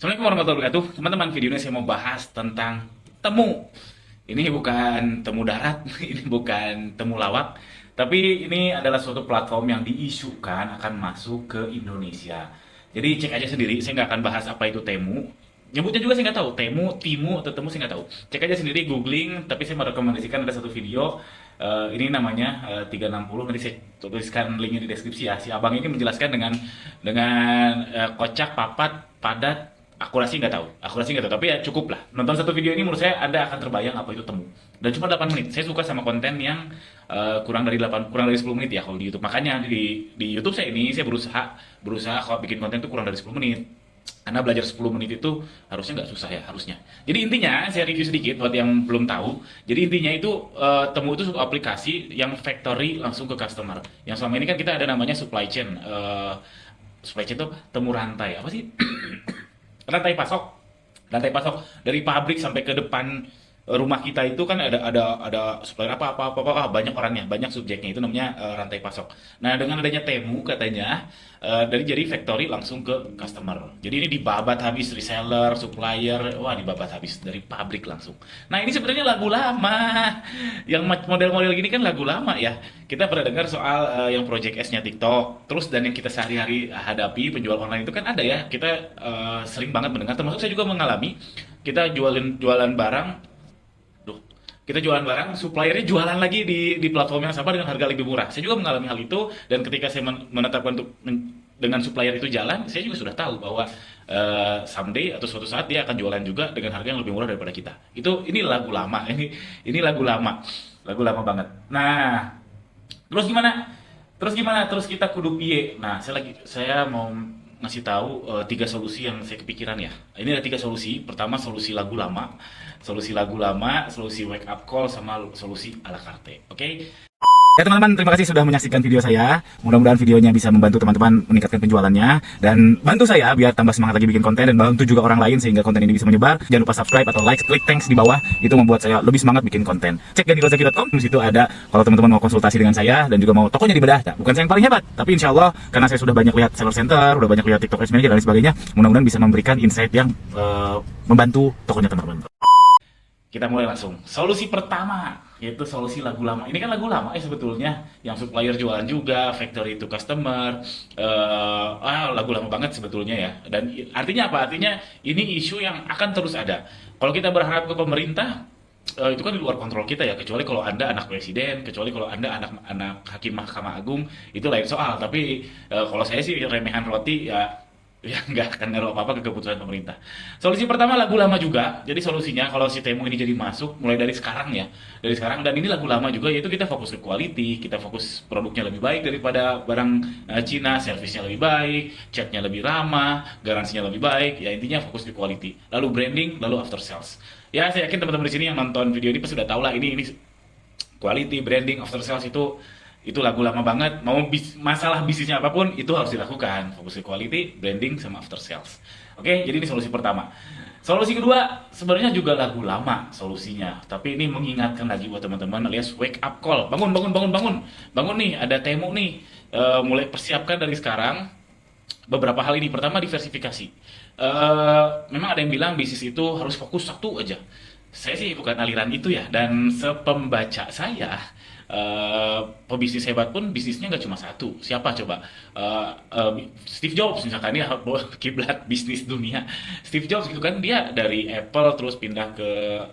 Assalamualaikum warahmatullahi wabarakatuh. Teman-teman, video ini saya mau bahas tentang temu. Ini bukan temu darat, ini bukan temu lawak, tapi ini adalah suatu platform yang diisukan akan masuk ke Indonesia. Jadi cek aja sendiri, saya nggak akan bahas apa itu temu. Nyebutnya juga saya nggak tahu, temu, timu, atau temu saya nggak tahu. Cek aja sendiri, googling, tapi saya merekomendasikan ada satu video, ini namanya 360, nanti saya tuliskan linknya di deskripsi ya. Si abang ini menjelaskan dengan kocak, papat, padat, akurasi nggak tahu, tapi ya cukup lah nonton satu video ini. Menurut saya Anda akan terbayang apa itu temu, dan cuma 8 menit. Saya suka sama konten yang kurang dari 10 menit ya kalau di YouTube. Makanya di YouTube saya berusaha kalau bikin konten itu kurang dari 10 menit, karena belajar 10 menit itu harusnya nggak susah ya, harusnya. Jadi intinya saya review sedikit buat yang belum tahu. Jadi intinya itu temu itu suatu aplikasi yang factory langsung ke customer. Yang selama ini kan kita ada namanya supply chain. Supply chain itu apa? Temu rantai apa sih? Rantai pasok dari pabrik sampai ke depan rumah kita itu kan ada supplier apa banyak orangnya, banyak subjeknya, itu namanya rantai pasok. Nah, dengan adanya Temu katanya dari jadi factory langsung ke customer. Jadi ini dibabat habis, reseller, supplier, wah dibabat habis dari pabrik langsung. Nah, ini sebenarnya lagu lama. Yang model-model gini kan lagu lama ya. Kita pernah dengar soal yang Project S-nya TikTok. Terus dan yang kita sehari-hari hadapi penjual online itu kan ada ya. Kita sering banget mendengar, termasuk saya juga mengalami. Kita jualan barang, kita jualan barang, suppliernya jualan lagi di platform yang sama dengan harga lebih murah. Saya juga mengalami hal itu, dan ketika saya menetapkan dengan supplier itu jalan, saya juga sudah tahu bahwa someday atau suatu saat dia akan jualan juga dengan harga yang lebih murah daripada kita. Ini lagu lama, ini lagu lama banget. Nah, terus gimana? Terus kita kudu piye? Nah, saya mau ngasih tahu 3 solusi yang saya kepikiran ya. Ini ada 3 solusi. Pertama, solusi wake up call, sama solusi ala carte. Oke? Ya teman-teman, terima kasih sudah menyaksikan video saya. Mudah-mudahan videonya bisa membantu teman-teman meningkatkan penjualannya, dan bantu saya biar tambah semangat lagi bikin konten, dan bantu juga orang lain sehingga konten ini bisa menyebar. Jangan lupa subscribe atau like, klik thanks di bawah, itu membuat saya lebih semangat bikin konten. Cek ganirozaki.com, di situ ada kalau teman-teman mau konsultasi dengan saya dan juga mau tokonya di bedah. Nah, bukan saya yang paling hebat, tapi insya Allah karena saya sudah banyak lihat seller center, udah banyak lihat TikTok Ads Manager dan lain sebagainya, mudah-mudahan bisa memberikan insight yang membantu tokonya teman-teman. Kita mulai langsung. Solusi pertama, yaitu solusi lagu lama. Ini kan lagu lama ya sebetulnya, yang supplier jualan juga, factory to customer. Lagu lama banget sebetulnya ya. Dan artinya apa? Artinya ini isu yang akan terus ada. Kalau kita berharap ke pemerintah, itu kan di luar kontrol kita ya, kecuali kalau Anda anak presiden, kecuali kalau Anda anak hakim Mahkamah Agung, itu lain soal. Tapi kalau saya sih remehan roti ya nggak akan ngaruh apa-apa ke keputusan pemerintah. Solusi pertama lagu lama juga. Jadi solusinya kalau si Temu ini jadi masuk mulai dari sekarang ya, dari sekarang, dan ini lagu lama juga, yaitu kita fokus ke quality, kita fokus produknya lebih baik daripada barang Cina, servisnya lebih baik, chatnya lebih ramah, garansinya lebih baik, ya intinya fokus ke quality. Lalu branding, lalu after sales. Ya saya yakin teman-teman di sini yang nonton video ini pasti sudah tahu lah, ini quality, branding, after sales itu lagu lama banget. Mau masalah bisnisnya apapun itu harus dilakukan, fokus ke quality, branding, sama after sales. Oke, jadi ini solusi pertama. Solusi kedua sebenarnya juga lagu lama solusinya, tapi ini mengingatkan lagi buat teman-teman, alias wake up call. Bangun nih, ada Temu nih. Mulai persiapkan dari sekarang beberapa hal ini. Pertama, diversifikasi. Memang ada yang bilang bisnis itu harus fokus satu aja. Saya sih bukan aliran itu ya, dan sepembaca saya, pebisnis hebat pun bisnisnya nggak cuma satu. Siapa coba? Steve Jobs misalkan, ya kiblat bisnis dunia. Steve Jobs gitu kan, dia dari Apple terus pindah ke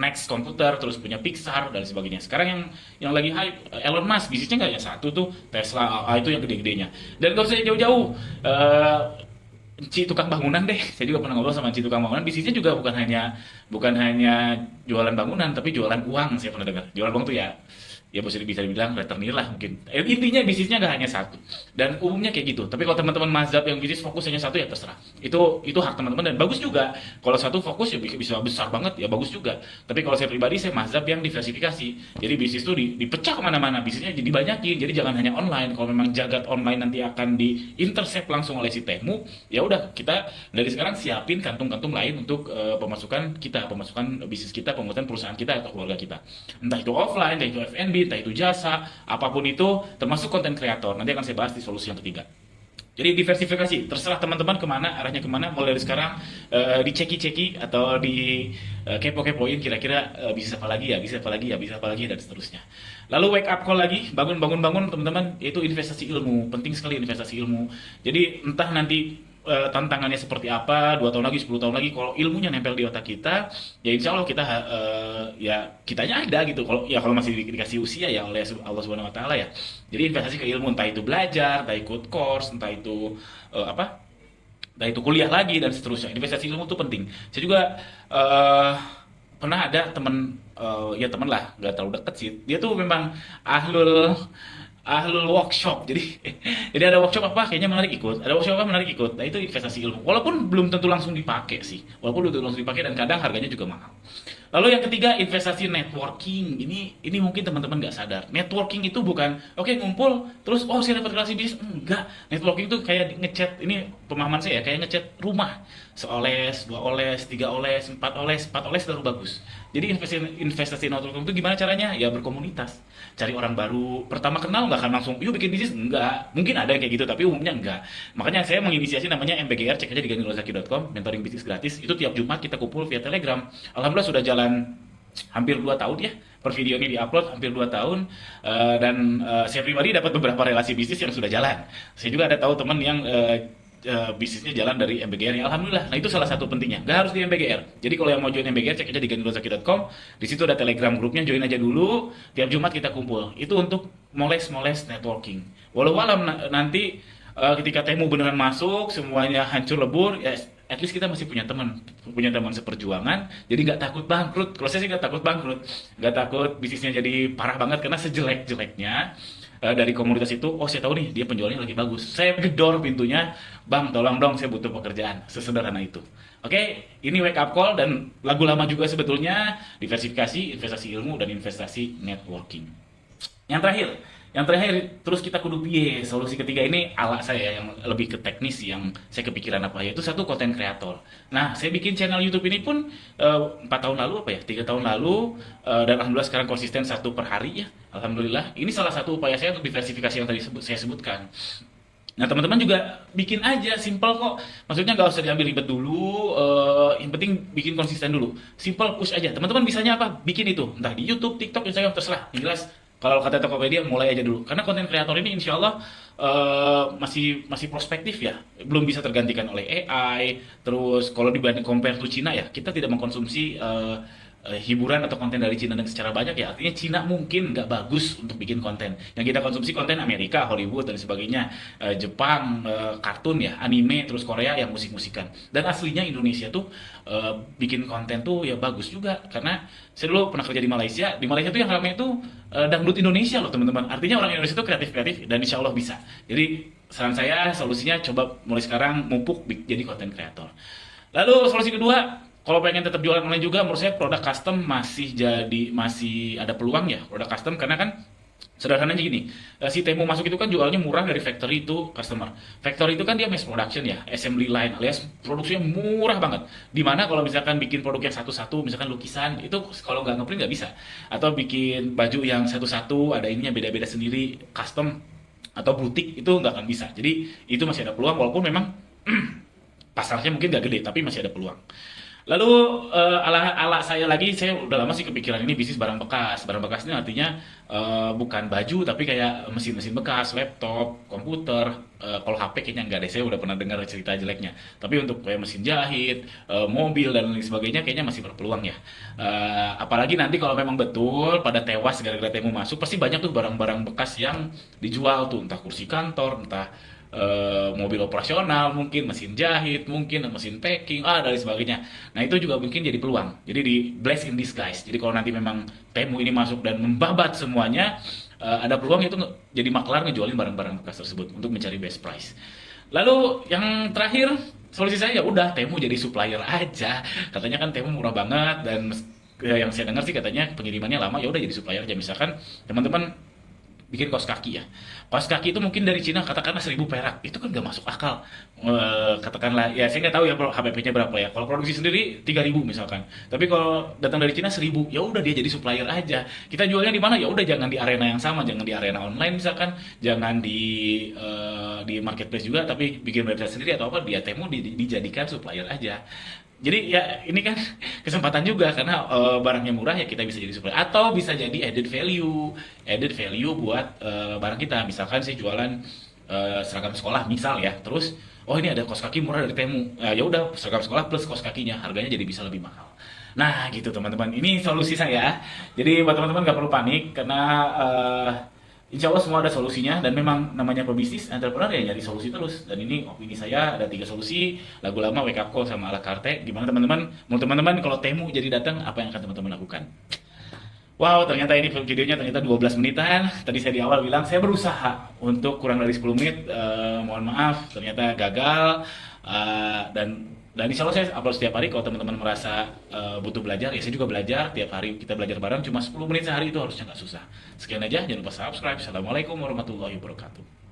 Next Computer, terus punya Pixar dan sebagainya. Sekarang yang lagi hype Elon Musk, bisnisnya nggak hanya satu tuh, Tesla, itu yang gede-gedenya. Dan nggak usah jauh-jauh. Ci tukang bangunan deh, saya juga pernah ngobrol sama Ci tukang bangunan. Bisnisnya juga bukan hanya jualan bangunan, tapi jualan uang. Saya pernah dengar jualan uang tuh ya bisa dibilang returnir lah mungkin. Intinya bisnisnya nggak hanya satu, dan umumnya kayak gitu. Tapi kalau teman-teman mazhab yang bisnis fokus hanya satu, ya terserah. Itu hak teman-teman, dan bagus juga. Kalau satu fokus ya bisa besar banget, ya bagus juga. Tapi kalau saya pribadi, saya mazhab yang diversifikasi. Jadi bisnis itu dipecah kemana-mana, bisnisnya jadi banyakin. Jadi jangan hanya online. Kalau memang jagat online nanti akan diintercept langsung oleh si Temu, ya udah, kita dari sekarang siapin kantung-kantung lain untuk pemasukan bisnis kita, pemasukan perusahaan kita atau keluarga kita. Entah itu offline, entah itu F&B, entah itu jasa, apapun itu, termasuk konten kreator. Nanti akan saya bahas di solusi yang ketiga. Jadi diversifikasi, terserah teman-teman kemana, arahnya kemana, mulai dari sekarang diceki-ceki atau di kepo-kepoin kira-kira bisa apa lagi ya, bisa apa lagi ya, bisa apa lagi dan seterusnya. Lalu wake up call lagi, bangun teman-teman, itu investasi ilmu, penting sekali investasi ilmu. Jadi entah nanti tantangannya seperti apa, 2 tahun lagi, 10 tahun lagi, kalau ilmunya nempel di otak kita, ya insya Allah kita ya kitanya ada gitu. Kalau masih dikasih usia ya oleh Allah Subhanahu Wa Taala ya. Jadi investasi ke ilmu, entah itu belajar, entah ikut course, entah itu entah itu kuliah lagi dan seterusnya. Investasi ilmu itu penting. Saya juga pernah ada teman, ya teman lah, nggak terlalu deket sih. Dia tuh memang ahlul ahlul workshop. Jadi ada workshop apa kayaknya menarik ikut, ada workshop apa menarik ikut. Nah itu investasi ilmu, walaupun belum tentu langsung dipakai sih, walaupun belum tentu langsung dipakai dan kadang harganya juga mahal. Lalu yang ketiga, investasi networking. Ini mungkin teman-teman nggak sadar, networking itu bukan oke ngumpul terus oh saya dapat relasi bisnis, enggak. Networking itu kayak ngechat, ini pemahaman saya ya, kayak ngechat rumah, seoles, 2 oles, 3 oles, 4 oles, 4 oles baru bagus. Jadi investasi networking itu gimana caranya? Ya berkomunitas, cari orang baru. Pertama kenal nggak akan langsung yuk bikin bisnis, enggak. Mungkin ada yang kayak gitu tapi umumnya enggak. Makanya saya menginisiasi namanya MBGR, cek aja di ganilozaki.com, mentoring bisnis gratis. Itu tiap Jumat kita kumpul via Telegram. Alhamdulillah sudah jalan hampir 2 tahun ya. Per video ini diupload hampir 2 tahun. Dan saya pribadi dapat beberapa relasi bisnis yang sudah jalan. Saya juga ada tahu teman yang bisnisnya jalan dari MBGR ya, alhamdulillah. Nah itu salah satu pentingnya, nggak harus di MBGR. Jadi kalau yang mau join MBGR cek aja di ganilozaki.com. Di situ ada Telegram grupnya, join aja dulu. Tiap Jumat kita kumpul. Itu untuk moles-moles networking. Walau alam nanti ketika temu beneran masuk, semuanya hancur lebur, ya at least kita masih punya teman seperjuangan. Jadi nggak takut bangkrut. Kalau saya sih nggak takut bangkrut, nggak takut bisnisnya jadi parah banget karena sejelek-jeleknya dari komunitas itu, oh saya tahu nih dia penjualnya lagi bagus, saya gedor pintunya, bang tolong dong saya butuh pekerjaan, sesederhana itu. Oke, ini wake up call dan lagu lama juga sebetulnya, diversifikasi, investasi ilmu dan investasi networking. Yang terakhir terus kita kudu piye. Solusi ketiga ini ala saya yang lebih ke teknis, yang saya kepikiran apa ya, itu satu konten kreator. Nah saya bikin channel YouTube ini pun 4 tahun lalu apa ya, 3 tahun lalu, dan alhamdulillah sekarang konsisten 1 per hari ya, alhamdulillah. Ini salah satu upaya saya untuk diversifikasi yang tadi saya sebutkan. Nah teman-teman juga bikin aja, simple kok. Maksudnya nggak usah diambil ribet dulu, yang penting bikin konsisten dulu. Simple, push aja. Teman-teman bisanya apa? Bikin itu, entah di YouTube, TikTok, Instagram, terserah. Yang jelas, kalau kata Tokopedia mulai aja dulu. Karena konten kreator ini insya Allah masih prospektif ya. Belum bisa tergantikan oleh AI. Terus kalau dibanding compare to Cina ya, kita tidak mengkonsumsi hiburan atau konten dari Cina dan secara banyak ya, artinya Cina mungkin nggak bagus untuk bikin konten. Yang kita konsumsi konten Amerika, Hollywood dan sebagainya, Jepang, kartun ya, anime, terus Korea yang musik-musikan. Dan aslinya Indonesia tuh bikin konten tuh ya bagus juga, karena saya dulu pernah kerja di Malaysia tuh yang ramai itu dangdut Indonesia loh teman-teman. Artinya orang Indonesia tuh kreatif-kreatif dan insya Allah bisa. Jadi saran saya, solusinya coba mulai sekarang mumpuk jadi konten kreator. Lalu solusi kedua, kalau pengen tetap jualan online juga, menurut saya produk custom masih ada peluang ya, produk custom, karena kan sederhananya gini, si Temu masuk itu kan jualnya murah dari factory itu customer. Factory itu kan dia mass production ya, assembly line alias produksinya murah banget. Dimana kalau misalkan bikin produk yang satu-satu, misalkan lukisan, itu kalau nggak ngeprint nggak bisa. Atau bikin baju yang satu-satu, ada ininya beda-beda sendiri, custom atau butik, itu nggak akan bisa. Jadi itu masih ada peluang, walaupun memang pasarnya mungkin nggak gede, tapi masih ada peluang. Lalu ala saya lagi, saya udah lama sih kepikiran ini bisnis barang bekas. Barang bekas ini artinya bukan baju, tapi kayak mesin-mesin bekas, laptop, komputer. Kalau HP kayaknya enggak deh, saya udah pernah dengar cerita jeleknya. Tapi untuk kayak mesin jahit, mobil dan lain sebagainya kayaknya masih berpeluang ya. Apalagi nanti kalau memang betul pada tewas gara-gara Temu masuk, pasti banyak tuh barang-barang bekas yang dijual tuh, entah kursi kantor, entah mobil operasional, mungkin mesin jahit, mungkin mesin packing, dan sebagainya. Nah itu juga mungkin jadi peluang. Jadi di bless in disguise. Jadi kalau nanti memang Temu ini masuk dan membabat semuanya, ada peluang itu jadi maklar ngejualin barang-barang bekas tersebut untuk mencari best price. Lalu yang terakhir, solusi saya ya udah Temu jadi supplier aja. Katanya kan Temu murah banget, dan yang saya dengar sih katanya pengirimannya lama, ya udah jadi supplier aja. Misalkan teman-teman bikin kaos kaki ya. Kaos kaki itu mungkin dari Cina katakanlah 1.000 perak, itu kan gak masuk akal. Katakanlah ya saya nggak tahu ya HPP-nya berapa ya. Kalau produksi sendiri 3.000 misalkan. Tapi kalau datang dari Cina 1.000, ya udah dia jadi supplier aja. Kita jualnya di mana? Ya udah jangan di arena yang sama, jangan di arena online misalkan, jangan di marketplace juga, tapi bikin website sendiri atau apa di Temu dijadikan supplier aja. Jadi ya ini kan kesempatan juga karena barangnya murah ya kita bisa jadi supplier atau bisa jadi added value buat barang kita. Misalkan saya jualan seragam sekolah misal ya, terus oh ini ada kaos kaki murah dari Temu. Ya udah seragam sekolah plus kaos kakinya harganya jadi bisa lebih mahal. Nah gitu teman-teman, ini solusi saya. Jadi buat teman-teman gak perlu panik karena insya Allah semua ada solusinya dan memang namanya pebisnis entrepreneur ya nyari solusi terus. Dan ini opini saya ada 3 solusi: lagu lama, wake up call, sama ala carte. Gimana teman-teman? Mau teman-teman kalau Temu jadi datang apa yang akan teman-teman lakukan? Wow, ternyata ini videonya ternyata 12 menitan. Tadi saya di awal bilang saya berusaha untuk kurang dari 10 menit. Mohon maaf, ternyata gagal. Dan insya Allah saya upload setiap hari. Kalau teman-teman merasa butuh belajar, ya saya juga belajar. Tiap hari kita belajar bareng, cuma 10 menit sehari itu harusnya nggak susah. Sekian aja, jangan lupa subscribe. Assalamualaikum warahmatullahi wabarakatuh.